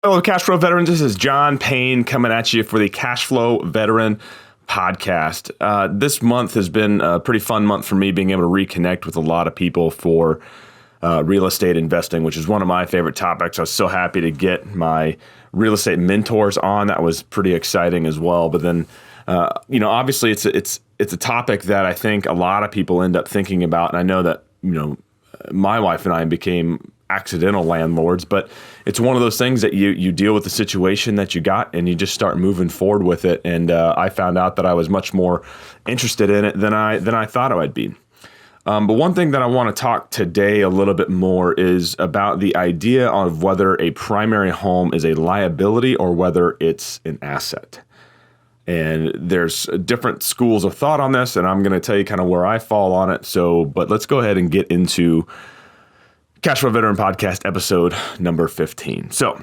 Hello, Cash Flow Veterans. This is John Payne coming at you for the Cash Flow Veteran podcast. This month has been a pretty fun month for me, being able to reconnect with a lot of people for real estate investing, which is one of my favorite topics. I was so happy to get my real estate mentors on. That was pretty exciting as well. But then, obviously it's a topic that I think a lot of people end up thinking about. And I know that, my wife and I became accidental landlords, but it's one of those things that you deal with the situation that you got and you just start moving forward with it. And I found out that I was much more interested in it than I thought I would be. But one thing that I want to talk today a little bit more is about the idea of whether a primary home is a liability or whether it's an asset. And there's different schools of thought on this, and I'm going to tell you kind of where I fall on it. But let's go ahead and get into Cash Flow Veteran Podcast episode number 15. So,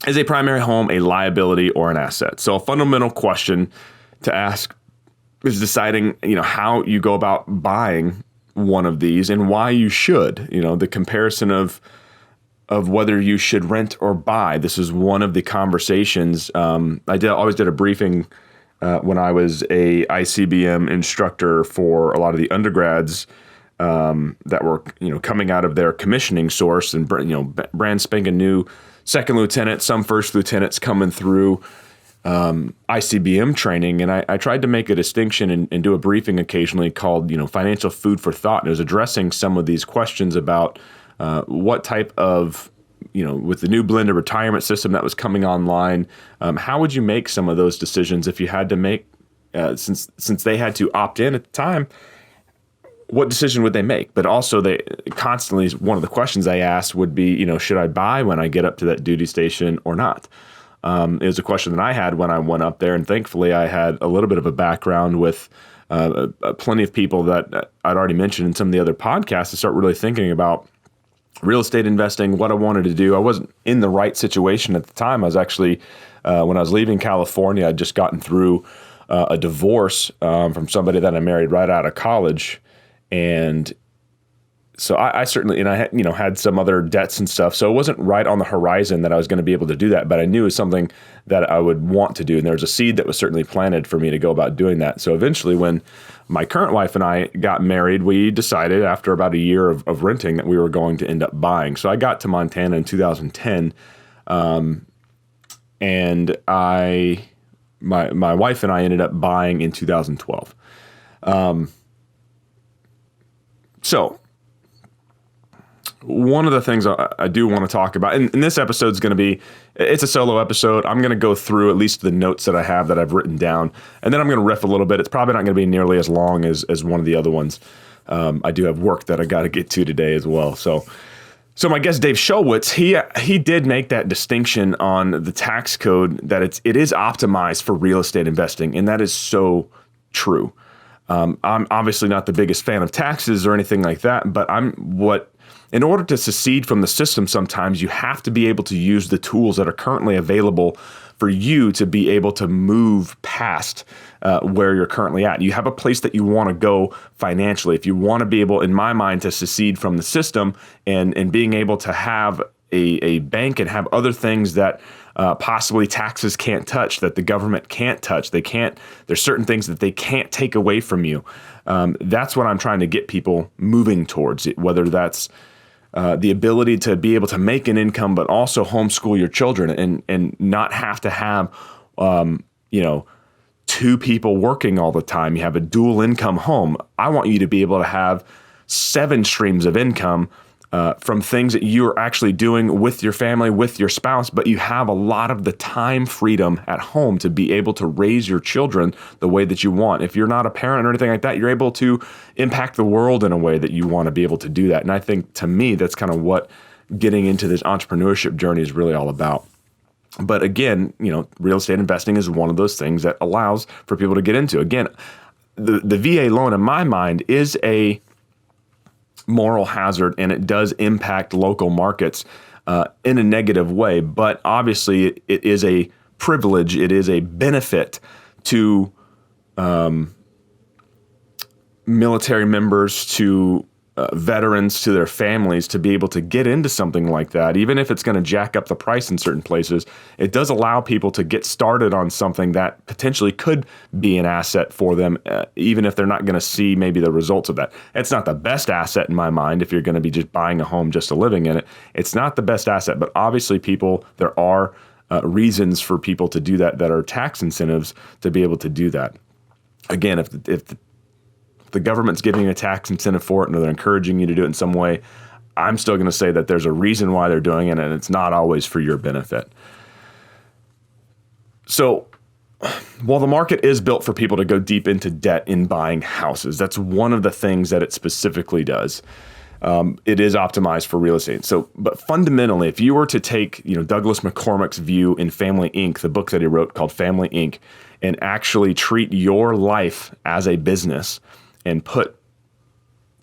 is a primary home a liability or an asset? So a fundamental question to ask is deciding, how you go about buying one of these and why you should. The comparison of whether you should rent or buy. This is one of the conversations. I always did a briefing when I was a ICBM instructor for a lot of the undergrads that were, coming out of their commissioning source and, brand spanking new second lieutenant, some first lieutenants coming through ICBM training. And I tried to make a distinction and do a briefing occasionally called, financial food for thought. And it was addressing some of these questions about what type of, with the new blended retirement system that was coming online, how would you make some of those decisions if you had to make, since they had to opt in at the time, what decision would they make? But also they constantly, one of the questions they asked would be, should I buy when I get up to that duty station or not? It was a question that I had when I went up there. And thankfully I had a little bit of a background with plenty of people that I'd already mentioned in some of the other podcasts to start really thinking about real estate investing, what I wanted to do. I wasn't in the right situation at the time. I was actually, when I was leaving California, I'd just gotten through a divorce from somebody that I married right out of college. And so I certainly, and I had, had some other debts and stuff. So it wasn't right on the horizon that I was going to be able to do that, but I knew it was something that I would want to do. And there was a seed that was certainly planted for me to go about doing that. So eventually when my current wife and I got married, we decided after about a year of renting that we were going to end up buying. So I got to Montana in 2010. And my wife and I ended up buying in 2012. So one of the things I do want to talk about, and this episode is going to be, it's a solo episode. I'm going to go through at least the notes that I have that I've written down, and then I'm going to riff a little bit. It's probably not going to be nearly as long as one of the other ones. I do have work that I got to get to today as well. So my guest, Dave Schulwitz, he did make that distinction on the tax code that it is optimized for real estate investing, and that is so true. I'm obviously not the biggest fan of taxes or anything like that, but in order to secede from the system, sometimes you have to be able to use the tools that are currently available for you to be able to move past where you're currently at. You have a place that you want to go financially. If you want to be able, in my mind, to secede from the system and being able to have a bank and have other things that possibly taxes can't touch, that the government can't touch. There's certain things that they can't take away from you. That's what I'm trying to get people moving towards, whether that's the ability to be able to make an income, but also homeschool your children and not have to have, two people working all the time. You have a dual income home. I want you to be able to have 7 streams of income from things that you're actually doing with your family, with your spouse, but you have a lot of the time freedom at home to be able to raise your children the way that you want. If you're not a parent or anything like that, you're able to impact the world in a way that you want to be able to do that. And I think, to me, that's kind of what getting into this entrepreneurship journey is really all about. But again, real estate investing is one of those things that allows for people to get into. Again, the VA loan, in my mind, is a moral hazard, and it does impact local markets in a negative way. But obviously, it is a privilege. It is a benefit to military members, to veterans to their families to be able to get into something like that, even if it's going to jack up the price in certain places. It does allow people to get started on something that potentially could be an asset for them, even if they're not going to see maybe the results of that. It's not the best asset in my mind if you're going to be just buying a home just to living in it. It's not the best asset, but obviously there are reasons for people to do that are tax incentives to be able to do that. Again, if the government's giving you a tax incentive for it and they're encouraging you to do it in some way, I'm still going to say that there's a reason why they're doing it, and it's not always for your benefit. So while the market is built for people to go deep into debt in buying houses, that's one of the things that it specifically does. It is optimized for real estate. So, but fundamentally, if you were to take, Douglas McCormick's view in Family Inc., the book that he wrote called Family Inc., and actually treat your life as a business and put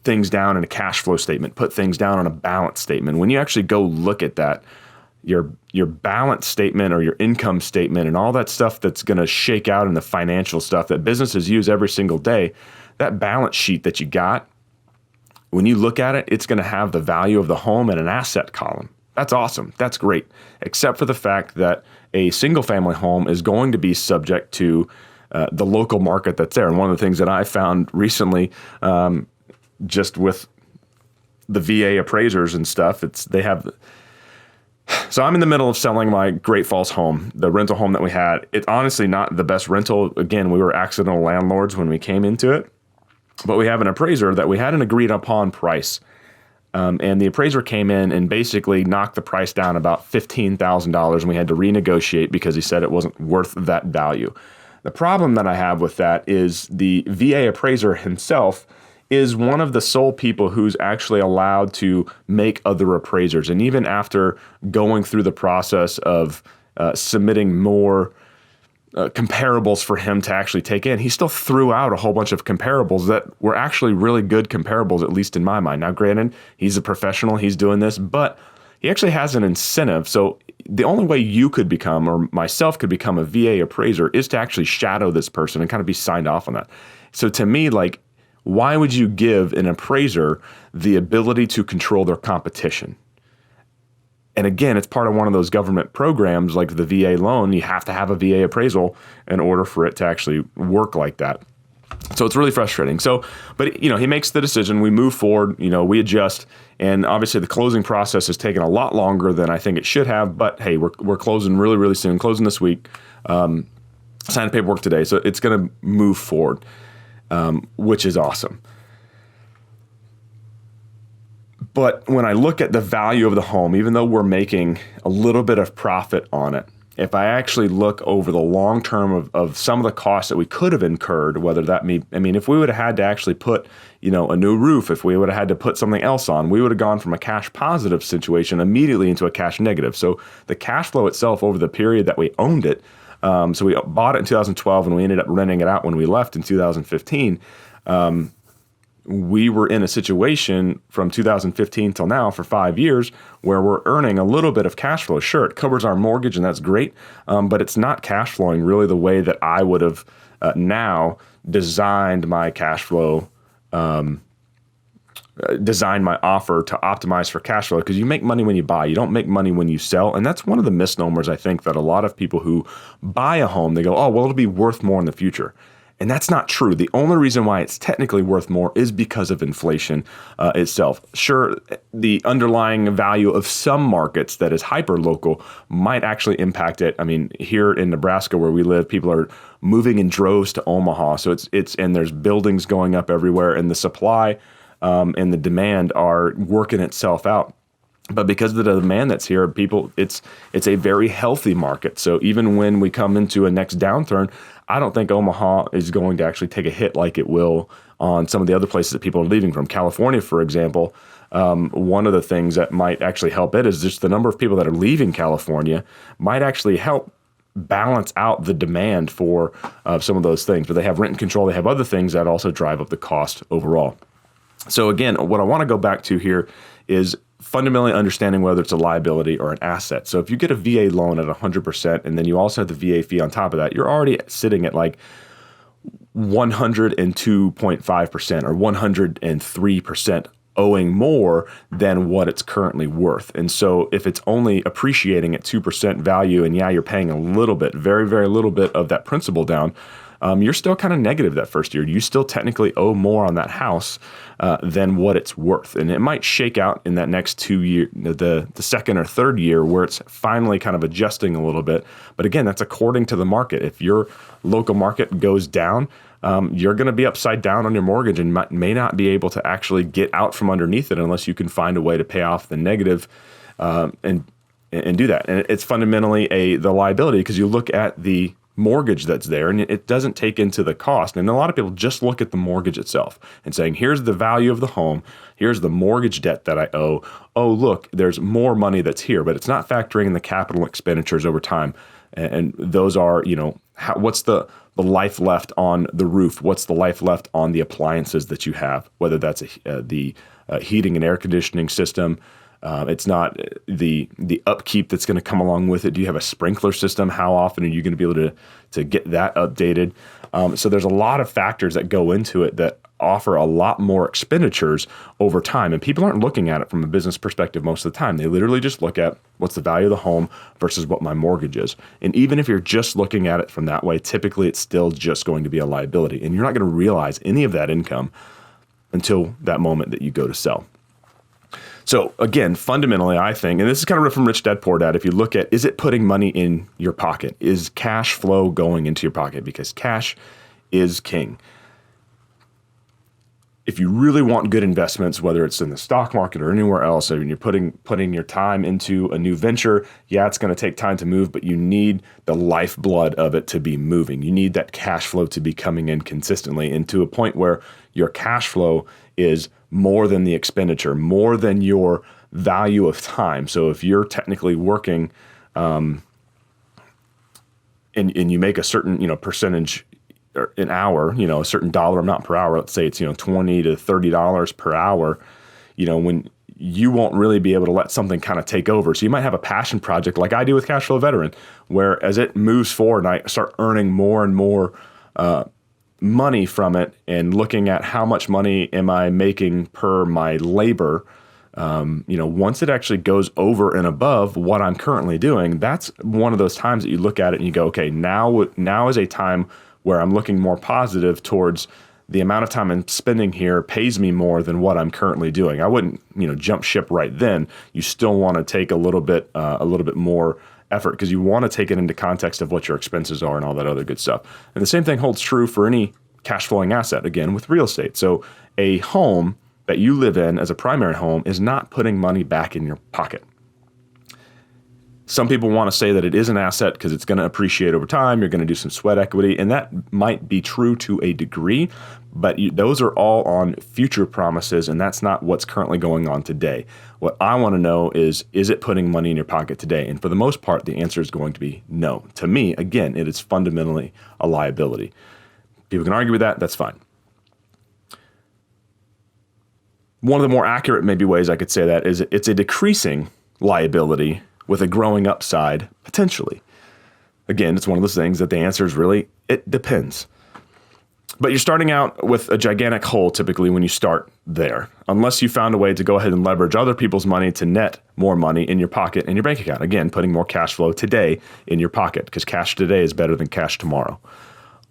things down in a cash flow statement, put things down on a balance statement. When you actually go look at that, your balance statement or your income statement and all that stuff that's going to shake out in the financial stuff that businesses use every single day, that balance sheet that you got, when you look at it, it's going to have the value of the home in an asset column. That's awesome. That's great. Except for the fact that a single family home is going to be subject to the local market that's there. And one of the things that I found recently, just with the VA appraisers and stuff, so I'm in the middle of selling my Great Falls home, the rental home that we had. It's honestly not the best rental. Again, we were accidental landlords when we came into it, but we have an appraiser that we had an agreed upon price. And the appraiser came in and basically knocked the price down about $15,000, and we had to renegotiate because he said it wasn't worth that value. The problem that I have with that is the VA appraiser himself is one of the sole people who's actually allowed to make other appraisers. And even after going through the process of submitting more comparables for him to actually take in, he still threw out a whole bunch of comparables that were actually really good comparables, at least in my mind. Now, granted, he's a professional, he's doing this, but he actually has an incentive. So the only way you could become, or myself could become, a VA appraiser is to actually shadow this person and kind of be signed off on that. So to me, why would you give an appraiser the ability to control their competition? And again, it's part of one of those government programs like the VA loan. You have to have a VA appraisal in order for it to actually work like that. So it's really frustrating. So, but he makes the decision. We move forward. We adjust, and obviously the closing process has taken a lot longer than I think it should have. But hey, we're closing really, really soon. Closing this week. Signed paperwork today, so it's going to move forward, which is awesome. But when I look at the value of the home, even though we're making a little bit of profit on it, if I actually look over the long term of some of the costs that we could have incurred, whether that if we would have had to actually put, a new roof, if we would have had to put something else on, we would have gone from a cash positive situation immediately into a cash negative. So the cash flow itself over the period that we owned it, so we bought it in 2012 and we ended up renting it out when we left in 2015. We were in a situation from 2015 till now for 5 years where we're earning a little bit of cash flow. Sure, it covers our mortgage and that's great, but it's not cash flowing really the way that I would have now designed my cash flow, designed my offer to optimize for cash flow, because you make money when you buy. You don't make money when you sell. And that's one of the misnomers, I think, that a lot of people who buy a home, they go, oh, well, it'll be worth more in the future. And that's not true. The only reason why it's technically worth more is because of inflation itself. Sure, the underlying value of some markets that is hyper-local might actually impact it. Here in Nebraska where we live, people are moving in droves to Omaha. So and there's buildings going up everywhere, and the supply and the demand are working itself out. But because of the demand that's here, it's a very healthy market. So even when we come into a next downturn, I don't think Omaha is going to actually take a hit like it will on some of the other places that people are leaving from. California, for example, one of the things that might actually help it is just the number of people that are leaving California might actually help balance out the demand for some of those things. But they have rent control. They have other things that also drive up the cost overall. So again, what I want to go back to here is fundamentally understanding whether it's a liability or an asset. So if you get a VA loan at 100% and then you also have the VA fee on top of that, you're already sitting at 102.5% or 103% owing more than what it's currently worth. And so if it's only appreciating at 2% value, and you're paying a little bit, very, very little bit of that principal down, you're still kind of negative that first year. You still technically owe more on that house than what it's worth. And it might shake out in that next 2 year, the second or third year, where it's finally kind of adjusting a little bit. But again, that's according to the market. If your local market goes down, you're going to be upside down on your mortgage and may not be able to actually get out from underneath it unless you can find a way to pay off the negative and do that. And it's fundamentally the liability, because you look at the mortgage that's there and it doesn't take into the cost. And a lot of people just look at the mortgage itself and saying, here's the value of the home, here's the mortgage debt that I owe. Oh, look, there's more money that's here, but it's not factoring in the capital expenditures over time. And those are, what's the life left on the roof? What's the life left on the appliances that you have, whether that's the heating and air conditioning system. It's not the upkeep that's going to come along with it. Do you have a sprinkler system? How often are you going to be able to get that updated? So there's a lot of factors that go into it that offer a lot more expenditures over time. And people aren't looking at it from a business perspective most of the time. They literally just look at what's the value of the home versus what my mortgage is. And even if you're just looking at it from that way, typically it's still just going to be a liability. And you're not going to realize any of that income until that moment that you go to sell. So again, fundamentally, I think, and this is kind of from Rich Dad Poor Dad, if you look at, is it putting money in your pocket? Is cash flow going into your pocket? Because cash is king. If you really want good investments, whether it's in the stock market or anywhere else, and you're putting your time into a new venture, it's going to take time to move, but you need the lifeblood of it to be moving. You need that cash flow to be coming in consistently, and to a point where your cash flow is more than the expenditure, more than your value of time. So if you're technically working and you make a certain percentage an hour, a certain dollar amount per hour, let's say it's $20 to $30 per hour, when you won't really be able to let something kind of take over. So you might have a passion project like I do with Cash Flow Veteran, where as it moves forward and I start earning more and more money from it and looking at how much money am I making per my labor, once it actually goes over and above what I'm currently doing, that's one of those times that you look at it and you go, okay, now is a time where I'm looking more positive towards the amount of time I'm spending here pays me more than what I'm currently doing. I wouldn't, jump ship right then. You still want to take a little bit more effort, because you want to take it into context of what your expenses are and all that other good stuff. And the same thing holds true for any cash flowing asset, again, with real estate. So a home that you live in as a primary home is not putting money back in your pocket. Some people want to say that it is an asset because it's going to appreciate over time. You're going to do some sweat equity, and that might be true to a degree, but those are all on future promises, and that's not what's currently going on today. What I want to know is it putting money in your pocket today? And for the most part, the answer is going to be no. To me, again, it is fundamentally a liability. People can argue with that. That's fine. One of the more accurate maybe ways I could say that is it's a decreasing liability with a growing upside, potentially. Again, it's one of those things that the answer is really, it depends. But you're starting out with a gigantic hole typically when you start there, unless you found a way to go ahead and leverage other people's money to net more money in your pocket and your bank account. Again, putting more cash flow today in your pocket, because cash today is better than cash tomorrow.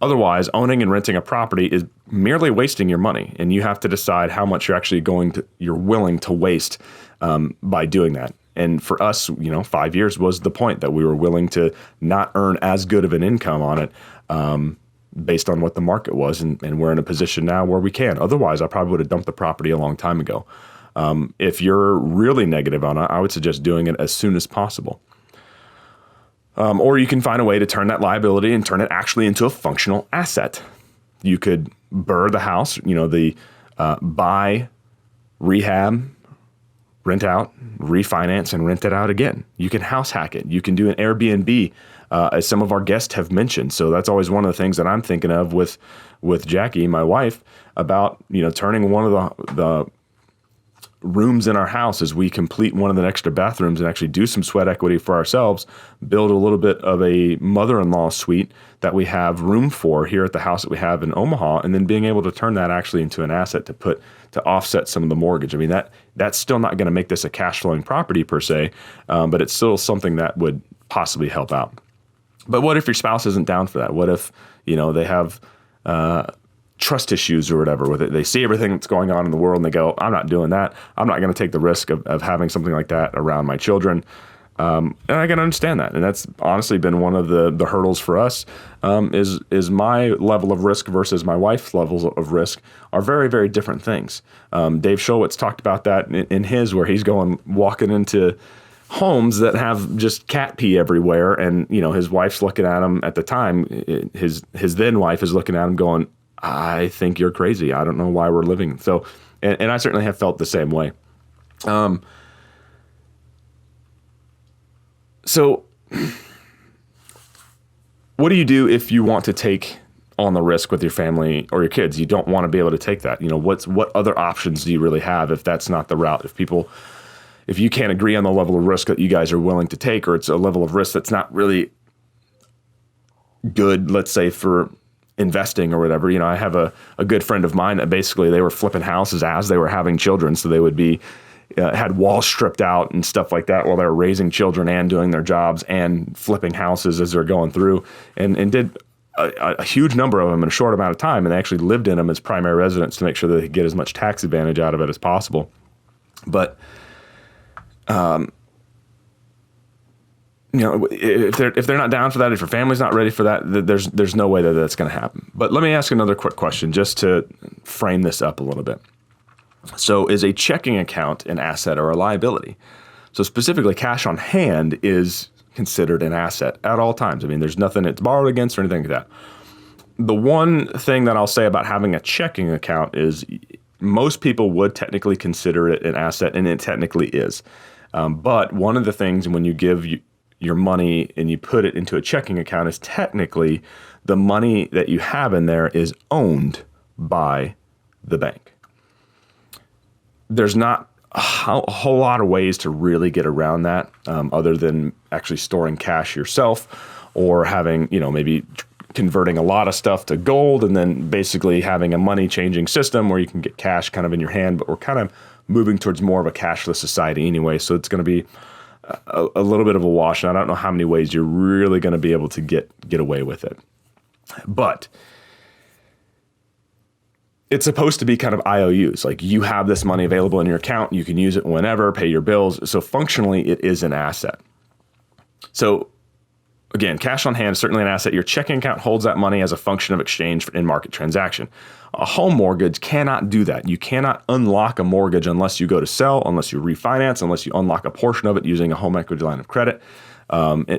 Otherwise, owning and renting a property is merely wasting your money, and you have to decide how much you're willing to waste by doing that. And for us, 5 years was the point that we were willing to not earn as good of an income on it based on what the market was. And we're in a position now where we can. Otherwise, I probably would have dumped the property a long time ago. If you're really negative on it, I would suggest doing it as soon as possible. Or you can find a way to turn that liability and turn it actually into a functional asset. You could BRRRR the house, buy, rehab, rent out, refinance, and rent it out again. You can house hack it. You can do an Airbnb, as some of our guests have mentioned. So that's always one of the things that I'm thinking of with Jackie, my wife, about turning one of rooms in our house as we complete one of the extra bathrooms and actually do some sweat equity for ourselves, build a little bit of a mother-in-law suite that we have room for here at the house that we have in Omaha, and then being able to turn that actually into an asset to offset some of the mortgage. I mean, that's still not going to make this a cash flowing property per se, but it's still something that would possibly help out. But what if your spouse isn't down for that? What if, they have trust issues or whatever with it? They see everything that's going on in the world and they go, I'm not doing that. I'm not going to take the risk of having something like that around my children. And I can understand that. And that's honestly been one of the hurdles for us, is my level of risk versus my wife's levels of risk are very, very different things. Dave Schulwitz talked about that in his, where he's walking into homes that have just cat pee everywhere. And, his wife's looking at him at the time, his then wife is looking at him going, I think you're crazy. I don't know why we're living. So, and I certainly have felt the same way. So what do you do if you want to take on the risk with your family or your kids? You don't want to be able to take that. What other options do you really have if that's not the route? If you can't agree on the level of risk that you guys are willing to take, or it's a level of risk that's not really good, let's say, for investing or whatever. I have a good friend of mine that basically they were flipping houses as they were having children. So they would be, had walls stripped out and stuff like that while they were raising children and doing their jobs and flipping houses as they're going through, and did a huge number of them in a short amount of time. And they actually lived in them as primary residents to make sure that they could get as much tax advantage out of it as possible. But, if they're not down for that, if your family's not ready for that, there's no way that that's going to happen. But let me ask another quick question just to frame this up a little bit. So is a checking account an asset or a liability? So specifically, cash on hand is considered an asset at all times. I mean, there's nothing it's borrowed against or anything like that. The one thing that I'll say about having a checking account is most people would technically consider it an asset, and it technically is. But one of the things when you give your money and you put it into a checking account is technically the money that you have in there is owned by the bank. There's not a whole lot of ways to really get around that, other than actually storing cash yourself, or having, maybe converting a lot of stuff to gold, and then basically having a money changing system where you can get cash kind of in your hand. But we're kind of moving towards more of a cashless society anyway. So it's going to be a little bit of a wash. And I don't know how many ways you're really going to be able to get away with it. But it's supposed to be kind of IOUs. Like, you have this money available in your account. You can use it whenever, pay your bills. So functionally, it is an asset. So again, cash on hand is certainly an asset. Your checking account holds that money as a function of exchange for in-market transaction. A home mortgage cannot do that. You cannot unlock a mortgage unless you go to sell, unless you refinance, unless you unlock a portion of it using a home equity line of credit.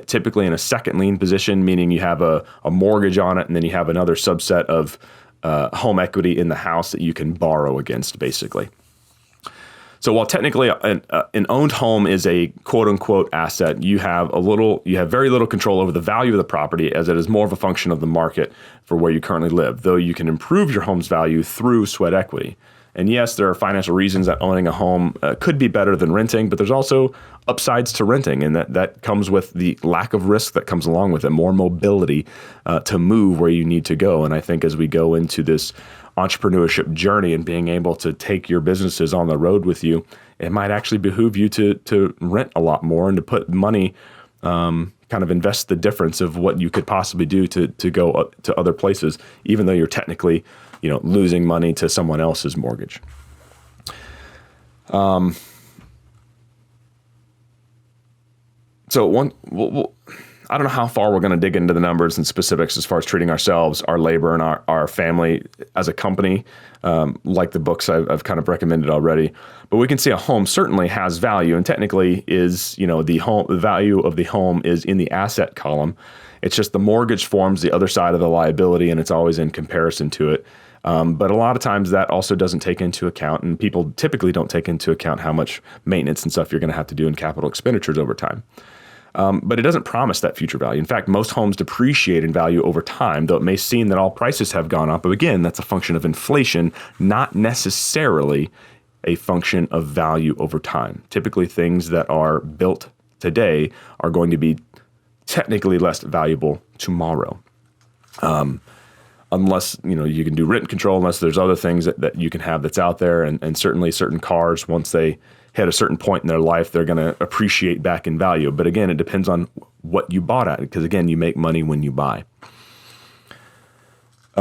Typically in a second lien position, meaning you have a mortgage on it, and then you have another subset of home equity in the house that you can borrow against, basically. So while technically an owned home is a quote unquote asset, you have very little control over the value of the property, as it is more of a function of the market for where you currently live, though you can improve your home's value through sweat equity. And yes, there are financial reasons that owning a home could be better than renting, but there's also upsides to renting, and that comes with the lack of risk that comes along with it, more mobility to move where you need to go. And I think as we go into this entrepreneurship journey and being able to take your businesses on the road with you, it might actually behoove you to rent a lot more and to put money, kind of invest the difference of what you could possibly do to go to other places, even though you're technically, losing money to someone else's mortgage. So I don't know how far we're going to dig into the numbers and specifics as far as treating ourselves, our labor, and our family as a company, like the books I've kind of recommended already. But we can see a home certainly has value, and technically is, the value of the home is in the asset column. It's just the mortgage forms the other side of the liability, and it's always in comparison to it. But a lot of times that also doesn't take into account, and people typically don't take into account how much maintenance and stuff you're going to have to do in capital expenditures over time. But it doesn't promise that future value. In fact, most homes depreciate in value over time, though it may seem that all prices have gone up. But again, that's a function of inflation, not necessarily a function of value over time. Typically, things that are built today are going to be technically less valuable tomorrow. Unless, you can do rent control, unless there's other things that you can have that's out there. And certainly certain cars, once they hit a certain point in their life, they're going to appreciate back in value. But again, it depends on what you bought at, because again, you make money when you buy.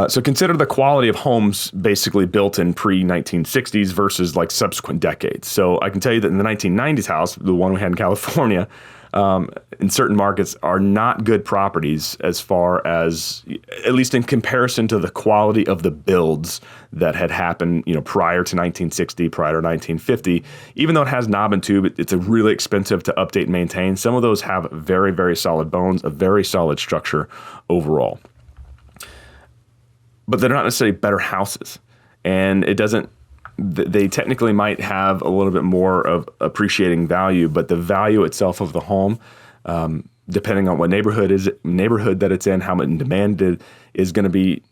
So consider the quality of homes basically built in pre-1960s versus like subsequent decades. So I can tell you that in the 1990s house, the one we had in California, in certain markets are not good properties as far as, at least in comparison to the quality of the builds that had happened, prior to 1960, prior to 1950. Even though it has knob and tube, it's really expensive to update and maintain. Some of those have very, very solid bones, a very solid structure overall. But they're not necessarily better houses. And they technically might have a little bit more of appreciating value, but the value itself of the home, depending on what neighborhood that it's in, how much demanded, is going to be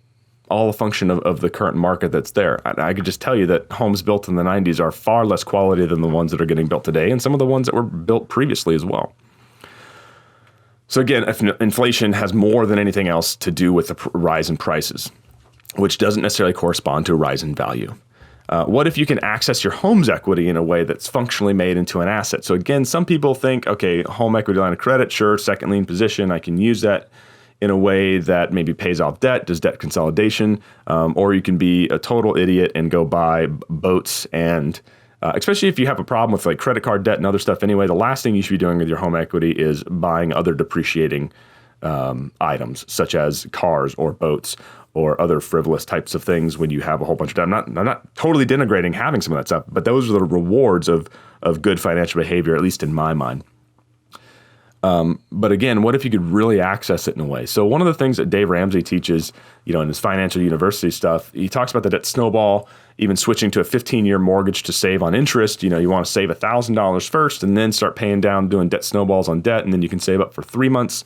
all a function of the current market that's there. I could just tell you that homes built in the 90s are far less quality than the ones that are getting built today, and some of the ones that were built previously as well. So again, if inflation has more than anything else to do with the rise in prices, which doesn't necessarily correspond to a rise in value. What if you can access your home's equity in a way that's functionally made into an asset? So again, some people think, okay, home equity line of credit, sure, second lien position, I can use that in a way that maybe pays off debt, does debt consolidation, or you can be a total idiot and go buy boats and especially if you have a problem with like credit card debt and other stuff anyway, the last thing you should be doing with your home equity is buying other depreciating items such as cars or boats or other frivolous types of things when you have a whole bunch of debt. I'm not totally denigrating having some of that stuff, but those are the rewards of good financial behavior, at least in my mind. But again, what if you could really access it in a way? So one of the things that Dave Ramsey teaches, in his financial university stuff, he talks about the debt snowball, even switching to a 15-year mortgage to save on interest. You want to save $1,000 first and then start paying down, doing debt snowballs on debt. And then you can save up for 3 months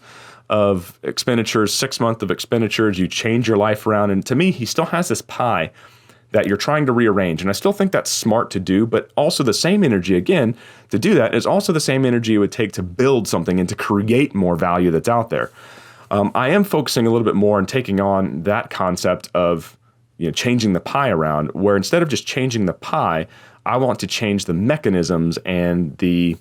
of expenditures, 6 months of expenditures. You change your life around. And to me, he still has this pie that you're trying to rearrange. And I still think that's smart to do, but also the same energy, again, to do that is also the same energy it would take to build something and to create more value that's out there. I am focusing a little bit more on taking on that concept of changing the pie around, where instead of just changing the pie, I want to change the mechanisms and the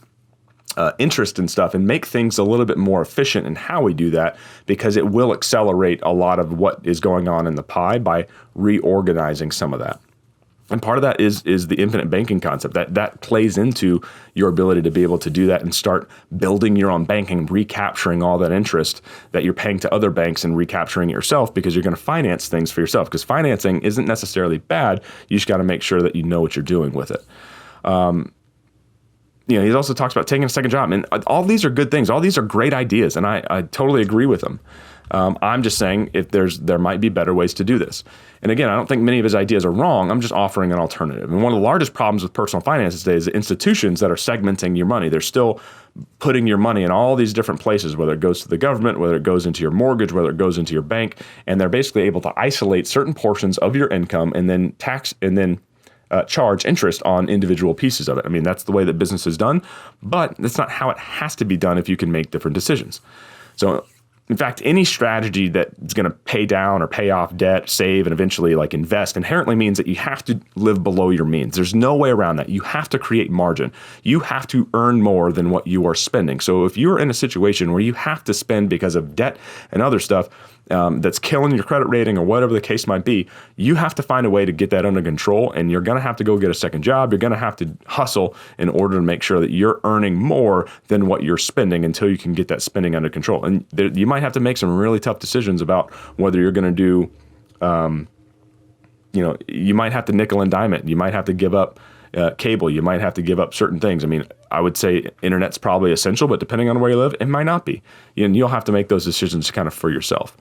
interest and stuff and make things a little bit more efficient in how we do that, because it will accelerate a lot of what is going on in the pie by reorganizing some of that. And part of that is the infinite banking concept that plays into your ability to be able to do that and start building your own banking, recapturing all that interest that you're paying to other banks and recapturing it yourself, because you're going to finance things for yourself, because financing isn't necessarily bad. You just got to make sure that you know what you're doing with it. He also talks about taking a second job, and all these are good things. All these are great ideas, and I totally agree with them. I'm just saying there might be better ways to do this. And again, I don't think many of his ideas are wrong. I'm just offering an alternative. And one of the largest problems with personal finances today is the institutions that are segmenting your money. They're still putting your money in all these different places, whether it goes to the government, whether it goes into your mortgage, whether it goes into your bank, and they're basically able to isolate certain portions of your income and then charge interest on individual pieces of it. I mean, that's the way that business is done, but that's not how it has to be done if you can make different decisions. So, in fact, any strategy that's going to pay down or pay off debt, save, and eventually invest inherently means that you have to live below your means. There's no way around that. You have to create margin. You have to earn more than what you are spending. So if you're in a situation where you have to spend because of debt and other stuff, that's killing your credit rating or whatever the case might be, you have to find a way to get that under control, and you're going to have to go get a second job. You're going to have to hustle in order to make sure that you're earning more than what you're spending until you can get that spending under control. And you might have to make some really tough decisions about whether you're going to do, you might have to nickel and dime it. You might have to give up cable. You might have to give up certain things. I mean, I would say internet's probably essential, but depending on where you live, it might not be. And you'll have to make those decisions kind of for yourself.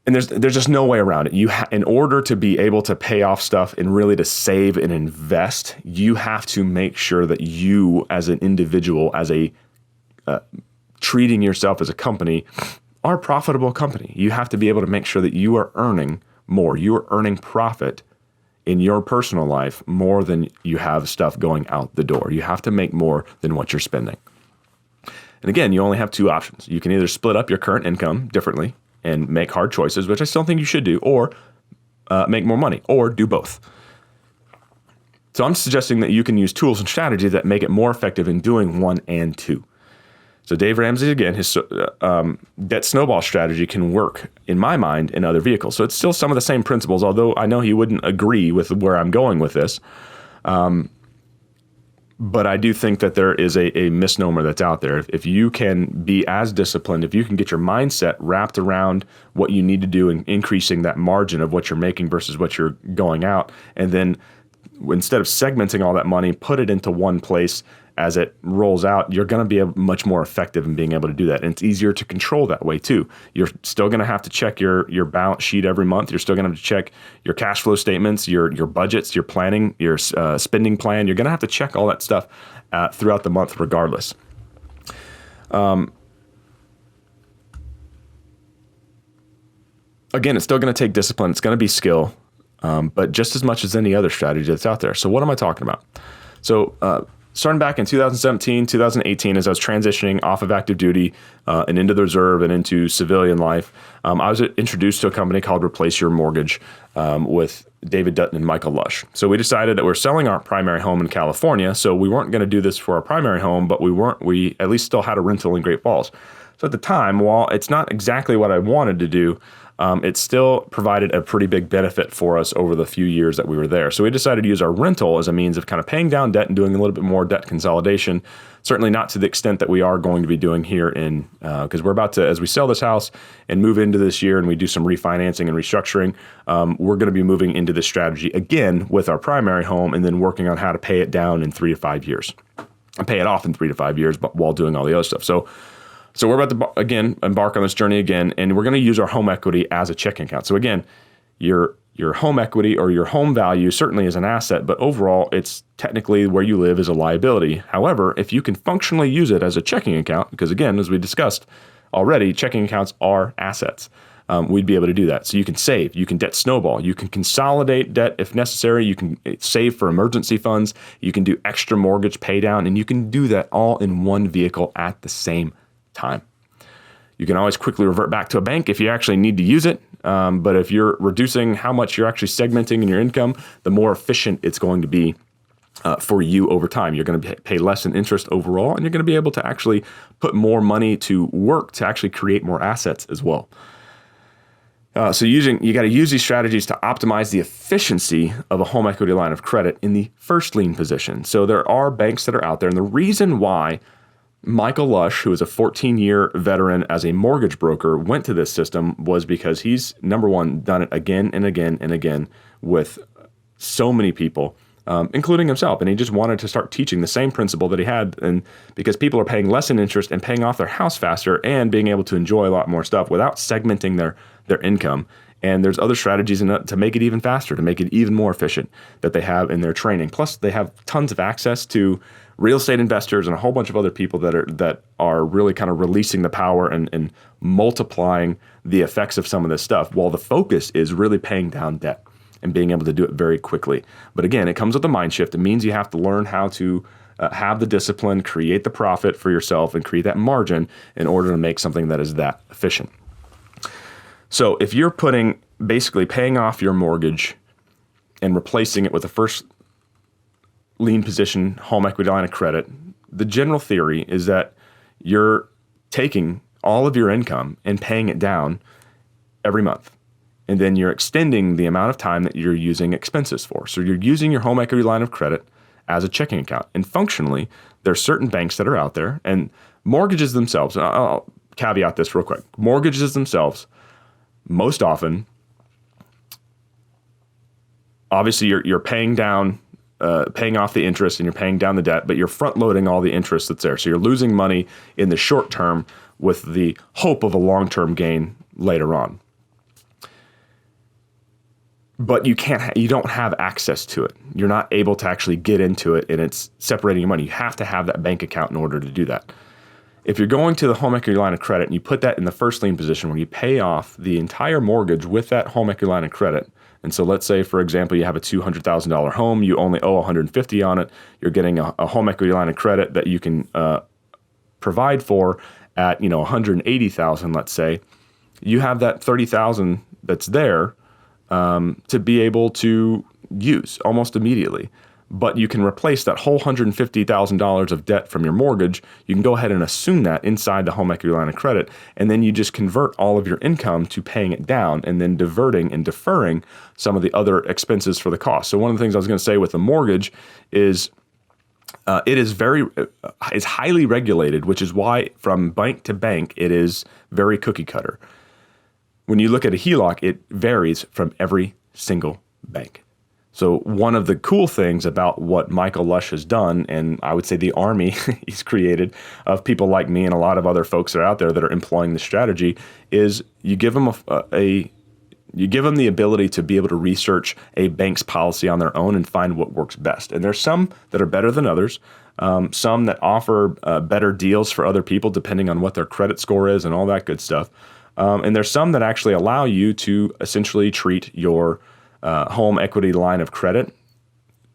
And there's just no way around it. In order to be able to pay off stuff and really to save and invest, you have to make sure that you, as an individual, as treating yourself as a company, are a profitable company. You have to be able to make sure that you are earning more. You are earning profit in your personal life more than you have stuff going out the door. You have to make more than what you're spending. And again, you only have two options. You can either split up your current income differently and make hard choices, which I still think you should do, or make more money, or do both. So I'm suggesting that you can use tools and strategies that make it more effective in doing one and two. So Dave Ramsey, again, his debt snowball strategy can work, in my mind, in other vehicles. So it's still some of the same principles, although I know he wouldn't agree with where I'm going with this. But I do think that there is a misnomer that's out there. If you can be as disciplined, if you can get your mindset wrapped around what you need to do and increasing that margin of what you're making versus what you're going out, and then instead of segmenting all that money, put it into one place as it rolls out, you're going to be much more effective in being able to do that. And it's easier to control that way too. You're still going to have to check your balance sheet every month. You're still going to have to check your cash flow statements, your budgets, your planning, your spending plan. You're going to have to check all that stuff throughout the month regardless. Again, it's still going to take discipline. It's going to be skill. But just as much as any other strategy that's out there. So what am I talking about? So starting back in 2017, 2018, as I was transitioning off of active duty and into the reserve and into civilian life, I was introduced to a company called Replace Your Mortgage with David Dutton and Michael Lush. So we decided that we're selling our primary home in California. So we weren't going to do this for our primary home, but we at least still had a rental in Great Falls. So at the time, while it's not exactly what I wanted to do, it still provided a pretty big benefit for us over the few years that we were there. So we decided to use our rental as a means of kind of paying down debt and doing a little bit more debt consolidation. Certainly not to the extent that we are going to be doing here in, because we're about to, as we sell this house and move into this year and we do some refinancing and restructuring, we're going to be moving into this strategy again with our primary home and then working on how to pay it down in 3 to 5 years and pay it off in 3 to 5 years, but while doing all the other stuff. So we're about to, again, embark on this journey again, and we're going to use our home equity as a checking account. So again, your home equity or your home value certainly is an asset, but overall, it's technically where you live is a liability. However, if you can functionally use it as a checking account, because again, as we discussed already, checking accounts are assets, we'd be able to do that. So you can save, you can debt snowball, you can consolidate debt if necessary, you can save for emergency funds, you can do extra mortgage pay down, and you can do that all in one vehicle at the same time. You can always quickly revert back to a bank if you actually need to use it. But if you're reducing how much you're actually segmenting in your income, the more efficient it's going to be for you over time. You're going to pay less in interest overall, and you're going to be able to actually put more money to work to actually create more assets as well. So you got to use these strategies to optimize the efficiency of a home equity line of credit in the first lien position. So there are banks that are out there, and the reason why Michael Lush, who is a 14-year veteran as a mortgage broker, went to this system was because he's, number one, done it again and again and again with so many people, including himself. And he just wanted to start teaching the same principle that he had, and because people are paying less in interest and paying off their house faster and being able to enjoy a lot more stuff without segmenting their income. And there's other strategies to make it even faster, to make it even more efficient that they have in their training. Plus, they have tons of access to real estate investors and a whole bunch of other people that are really kind of releasing the power and multiplying the effects of some of this stuff, while the focus is really paying down debt and being able to do it very quickly. But again, it comes with a mind shift. It means you have to learn how to have the discipline, create the profit for yourself, and create that margin in order to make something that is that efficient. So if you're basically paying off your mortgage and replacing it with a first lien position home equity line of credit, the general theory is that you're taking all of your income and paying it down every month. And then you're extending the amount of time that you're using expenses for. So you're using your home equity line of credit as a checking account. And functionally, there's certain banks that are out there, and mortgages themselves, and I'll caveat this real quick, mortgages themselves, most often, obviously you're paying down, paying off the interest and you're paying down the debt, but you're front loading all the interest that's there. So you're losing money in the short term with the hope of a long-term gain later on. But you don't have access to it. You're not able to actually get into it, and it's separating your money. You have to have that bank account in order to do that. If you're going to the home equity line of credit and you put that in the first lien position where you pay off the entire mortgage with that home equity line of credit, And so let's say, for example, you have a $200,000 home, you only owe $150,000 on it. You're getting a home equity line of credit that you can provide for at $180,000, let's say. You have that $30,000 that's there to be able to use almost immediately. But you can replace that whole $150,000 of debt from your mortgage. You can go ahead and assume that inside the home equity line of credit, and then you just convert all of your income to paying it down and then diverting and deferring some of the other expenses for the cost. So one of the things I was going to say with the mortgage is it is highly regulated, which is why from bank to bank it is very cookie cutter. When you look at a HELOC, it varies from every single bank. So one of the cool things about what Michael Lush has done, and I would say the army he's created of people like me and a lot of other folks that are out there that are employing the strategy, is you give them you give them the ability to be able to research a bank's policy on their own and find what works best. And there's some that are better than others, some that offer better deals for other people depending on what their credit score is and all that good stuff. And there's some that actually allow you to essentially treat your home equity line of credit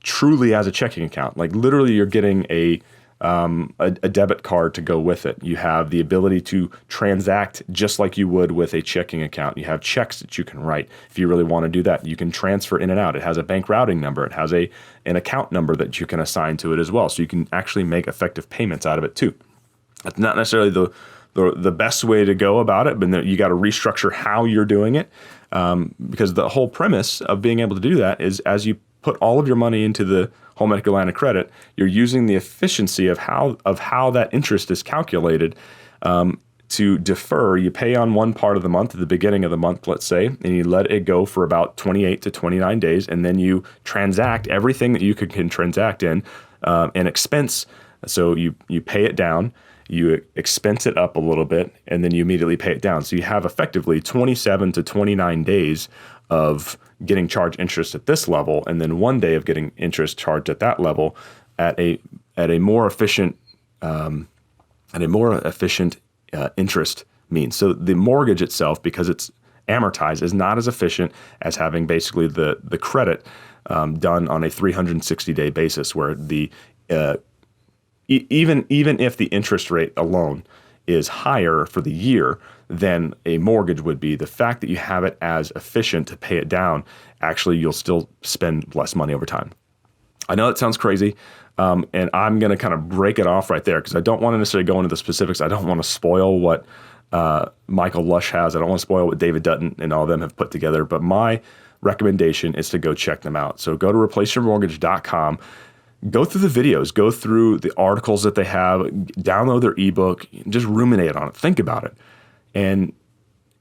truly as a checking account. Like literally you're getting a debit card to go with it. You have the ability to transact just like you would with a checking account. You have checks that you can write if you really want to do that. You can transfer in and out. It has a bank routing number. It has an account number that you can assign to it as well. So you can actually make effective payments out of it too. That's not necessarily the best way to go about it, but you got to restructure how you're doing it. Because the whole premise of being able to do that is as you put all of your money into the home equity line of credit, you're using the efficiency of how that interest is calculated to defer. You pay on one part of the month at the beginning of the month, let's say, and you let it go for about 28 to 29 days, and then you transact everything that you can transact in an expense. So you pay it down. You expense it up a little bit, and then you immediately pay it down. So you have effectively 27 to 29 days of getting charged interest at this level, and then 1 day of getting interest charged at that level at a more efficient interest means. So the mortgage itself, because it's amortized, is not as efficient as having basically the credit done on a 360-day basis, where the even if the interest rate alone is higher for the year than a mortgage would be, the fact that you have it as efficient to pay it down, actually you'll still spend less money over time. I know that sounds crazy, and I'm going to kind of break it off right there because I don't want to necessarily go into the specifics. I don't want to spoil what Michael Lush has. I don't want to spoil what David Dutton and all of them have put together, but my recommendation is to go check them out. So go to replaceyourmortgage.com. Go through the videos, go through the articles that they have, download their ebook, just ruminate on it, think about it. And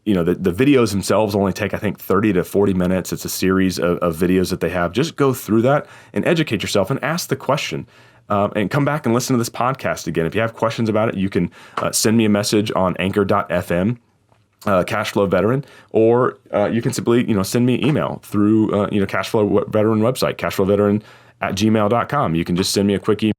the videos themselves only take, I think, 30 to 40 minutes. It's a series of videos that they have. Just go through that and educate yourself and ask the question. And come back and listen to this podcast again. If you have questions about it, you can send me a message on anchor.fm. Cashflow Veteran, or you can simply send me an email through Cashflow Veteran website, cashflowveteran@gmail.com. You can just send me a quick email.